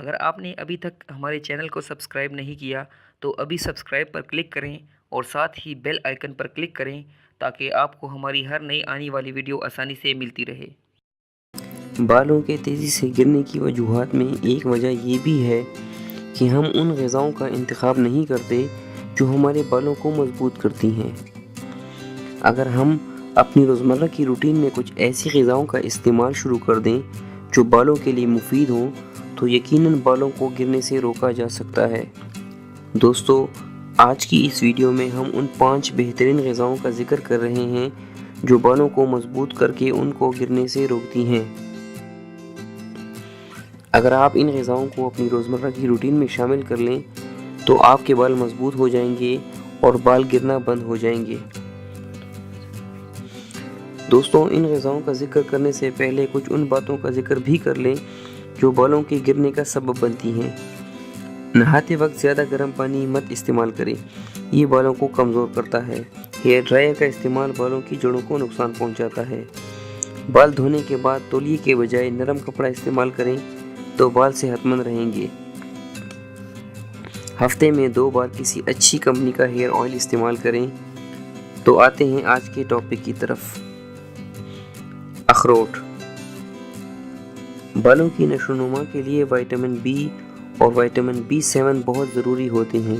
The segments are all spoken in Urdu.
اگر آپ نے ابھی تک ہمارے چینل کو سبسکرائب نہیں کیا تو ابھی سبسکرائب پر کلک کریں اور ساتھ ہی بیل آئیکن پر کلک کریں تاکہ آپ کو ہماری ہر نئی آنے والی ویڈیو آسانی سے ملتی رہے۔ بالوں کے تیزی سے گرنے کی وجوہات میں ایک وجہ یہ بھی ہے کہ ہم ان غذاؤں کا انتخاب نہیں کرتے جو ہمارے بالوں کو مضبوط کرتی ہیں۔ اگر ہم اپنی روزمرہ کی روٹین میں کچھ ایسی غذاؤں کا استعمال شروع کر دیں جو بالوں کے لیے مفید ہوں تو یقیناً بالوں کو گرنے سے روکا جا سکتا ہے۔ دوستو، آج کی اس ویڈیو میں ہم ان 5 بہترین غذاؤں کا ذکر کر رہے ہیں جو بالوں کو مضبوط کر کے ان کو گرنے سے روکتی ہیں۔ اگر آپ ان غذاؤں کو اپنی روزمرہ کی روٹین میں شامل کر لیں تو آپ کے بال مضبوط ہو جائیں گے اور بال گرنا بند ہو جائیں گے۔ دوستوں، ان غذاؤں کا ذکر کرنے سے پہلے کچھ ان باتوں کا ذکر بھی کر لیں جو بالوں کے گرنے کا سبب بنتی ہیں۔ نہاتے وقت زیادہ گرم پانی مت استعمال کریں، یہ بالوں کو کمزور کرتا ہے۔ ہیئر ڈرائر کا استعمال بالوں کی جڑوں کو نقصان پہنچاتا ہے۔ بال دھونے کے بعد تولیے کے بجائے نرم کپڑا استعمال کریں تو بال صحت مند رہیں گے۔ ہفتے میں 2 بار کسی اچھی کمپنی کا ہیئر آئل استعمال کریں۔ تو آتے ہیں آج کے ٹاپک کی طرف۔ اخروٹ بالوں کی نشو و نما کے لیے وٹامن بی اور وٹامن B7 بہت ضروری ہوتے ہیں۔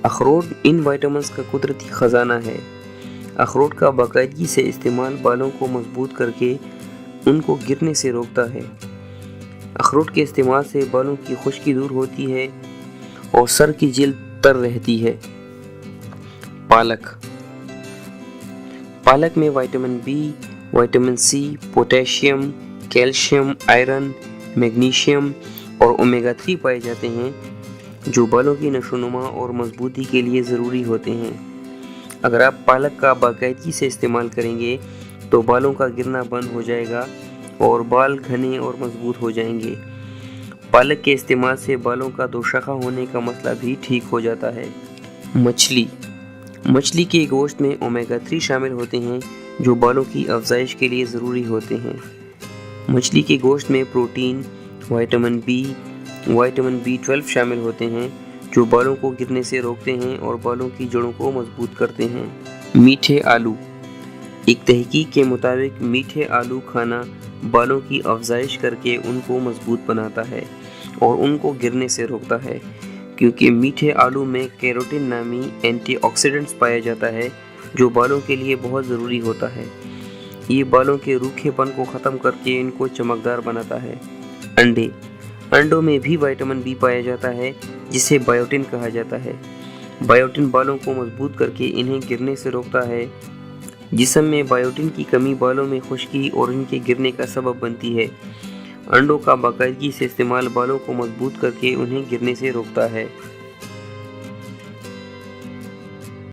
اخروٹ ان وٹامنز کا قدرتی خزانہ ہے۔ اخروٹ کا باقاعدگی سے استعمال بالوں کو مضبوط کر کے ان کو گرنے سے روکتا ہے۔ اخروٹ کے استعمال سے بالوں کی خشکی دور ہوتی ہے اور سر کی جلد تر رہتی ہے۔ پالک میں vitamin B, vitamin C, potassium, calcium, iron, magnesium اور اومیگا 3 پائے جاتے ہیں جو بالوں کی نشو و نما اور مضبوطی کے لیے ضروری ہوتے ہیں۔ اگر آپ پالک کا باقاعدگی سے استعمال کریں گے تو بالوں کا گرنا بند ہو جائے گا اور بال گھنے اور مضبوط ہو جائیں گے۔ پالک کے استعمال سے بالوں کا دوشاخہ ہونے کا مسئلہ بھی ٹھیک ہو جاتا ہے۔ مچھلی کے گوشت میں اومیگا 3 شامل ہوتے ہیں جو بالوں کی افزائش کے لیے ضروری ہوتے ہیں۔ مچھلی کے گوشت میں protein, vitamin B, vitamin B12 شامل ہوتے ہیں جو بالوں کو گرنے سے روکتے ہیں اور بالوں کی جڑوں کو مضبوط کرتے ہیں۔ میٹھے آلو ایک تحقیق کے مطابق میٹھے آلو کھانا بالوں کی افزائش کر کے ان کو مضبوط بناتا ہے اور ان کو گرنے سے روکتا ہے، کیونکہ میٹھے آلو میں کیروٹین نامی اینٹی آکسیڈنٹس پایا جاتا ہے جو بالوں کے لیے بہت ضروری ہوتا ہے۔ یہ بالوں کے روکھے پن کو ختم کر کے ان کو چمکدار بناتا ہے۔ انڈوں میں بھی وٹامن بی پایا جاتا ہے جسے بائیوٹن کہا جاتا ہے۔ بائیوٹن بالوں کو مضبوط کر کے انہیں گرنے سے روکتا ہے۔ جسم میں بائیوٹن کی کمی بالوں میں خشکی اور ان کے گرنے کا سبب بنتی ہے۔ انڈوں کا باقاعدگی سے استعمال بالوں کو مضبوط کر کے انہیں گرنے سے روکتا ہے۔